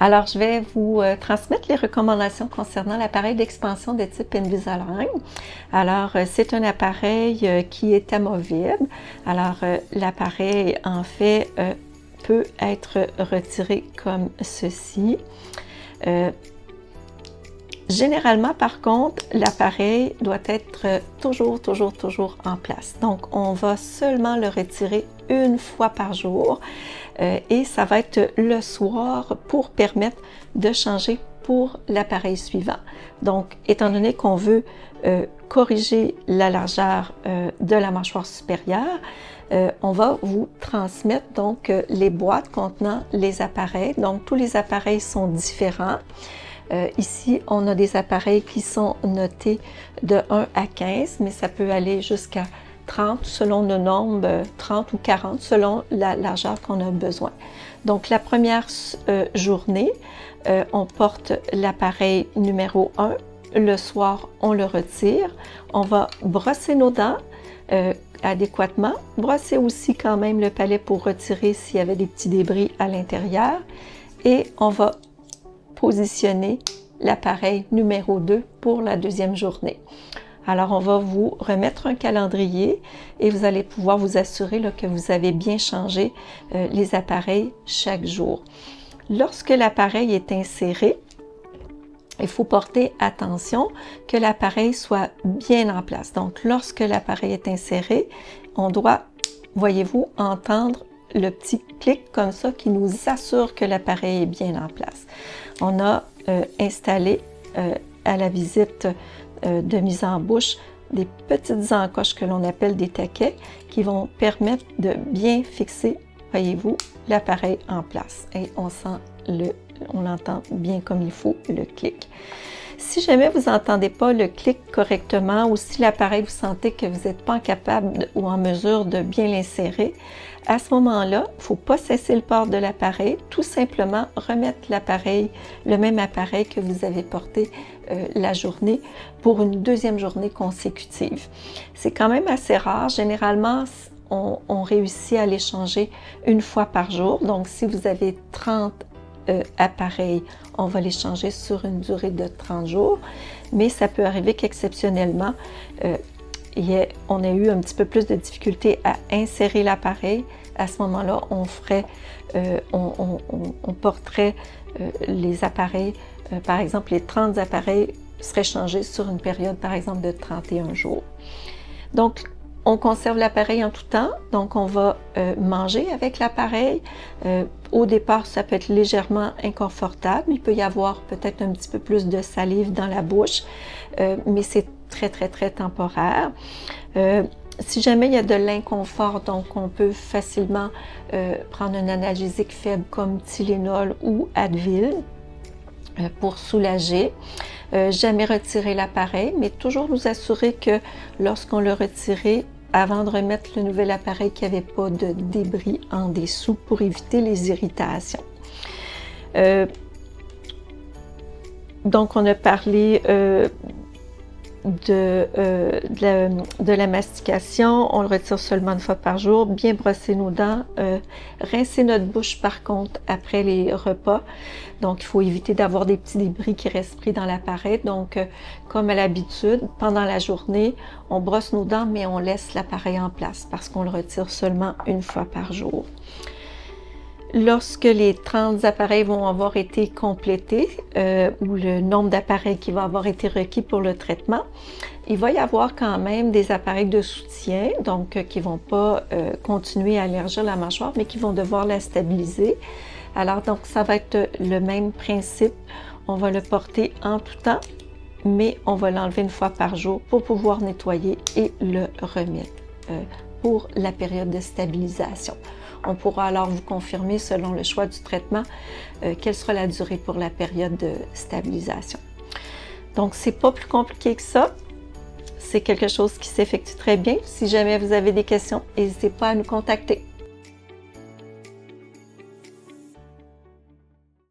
Alors, je vais vous transmettre les recommandations concernant l'appareil d'expansion de type Invisalign. Alors, c'est un appareil qui est amovible. Alors, l'appareil, en fait, peut être retiré comme ceci. Généralement, par contre, l'appareil doit être toujours en place. Donc, on va seulement le retirer une fois par jour et ça va être le soir pour permettre de changer pour l'appareil suivant. Donc, étant donné qu'on veut corriger la largeur de la mâchoire supérieure, on va vous transmettre donc les boîtes contenant les appareils. Donc, tous les appareils sont différents. Ici, on a des appareils qui sont notés de 1 à 15, mais ça peut aller jusqu'à 30 selon le nombre, 30 ou 40 selon la largeur qu'on a besoin. Donc, la première journée, on porte l'appareil numéro 1. Le soir, on le retire. On va brosser nos dents adéquatement. Brosser aussi quand même le palais pour retirer s'il y avait des petits débris à l'intérieur. Et on va positionner l'appareil numéro 2 pour la deuxième journée. Alors, on va vous remettre un calendrier et vous allez pouvoir vous assurer là, que vous avez bien changé les appareils chaque jour. Lorsque l'appareil est inséré, il faut porter attention que l'appareil soit bien en place. Donc, lorsque l'appareil est inséré, on doit, voyez-vous, entendre le petit clic comme ça qui nous assure que l'appareil est bien en place. On a installé à la visite de mise en bouche des petites encoches que l'on appelle des taquets qui vont permettre de bien fixer, voyez-vous, l'appareil en place. Et on l'entend bien comme il faut, le clic. Si jamais vous n'entendez pas le clic correctement ou si l'appareil, vous sentez que vous n'êtes pas capable ou en mesure de bien l'insérer, à ce moment-là, il ne faut pas cesser le port de l'appareil, tout simplement remettre l'appareil, le même appareil que vous avez porté la journée pour une deuxième journée consécutive. C'est quand même assez rare. Généralement, on réussit à les changer une fois par jour. Donc, si vous avez 30 appareils, on va les changer sur une durée de 30 jours. Mais ça peut arriver qu'exceptionnellement, on a eu un petit peu plus de difficulté à insérer l'appareil. À ce moment-là, on porterait les appareils, par exemple, les 30 appareils seraient changés sur une période, par exemple, de 31 jours. Donc, on conserve l'appareil en tout temps, donc on va manger avec l'appareil. Au départ, ça peut être légèrement inconfortable. Il peut y avoir peut-être un petit peu plus de salive dans la bouche, mais c'est très temporaire. Si jamais il y a de l'inconfort, donc on peut facilement prendre un analgésique faible comme Tylenol ou Advil pour soulager. Jamais retirer l'appareil, mais toujours nous assurer que lorsqu'on l'a retiré, avant de remettre le nouvel appareil, qu'il n'y avait pas de débris en dessous pour éviter les irritations. Donc, on a parlé de la mastication, on le retire seulement une fois par jour, bien brosser nos dents, rincer notre bouche par contre après les repas. Donc, il faut éviter d'avoir des petits débris qui restent pris dans l'appareil. Donc, comme à l'habitude, pendant la journée, on brosse nos dents, mais on laisse l'appareil en place parce qu'on le retire seulement une fois par jour. Lorsque les 30 appareils vont avoir été complétés, ou le nombre d'appareils qui va avoir été requis pour le traitement, il va y avoir quand même des appareils de soutien, donc qui ne vont pas continuer à élargir la mâchoire, mais qui vont devoir la stabiliser. Alors, donc, ça va être le même principe. On va le porter en tout temps, mais on va l'enlever une fois par jour pour pouvoir nettoyer et le remettre pour la période de stabilisation. On pourra alors vous confirmer, selon le choix du traitement, quelle sera la durée pour la période de stabilisation. Donc, c'est pas plus compliqué que ça. C'est quelque chose qui s'effectue très bien. Si jamais vous avez des questions, n'hésitez pas à nous contacter.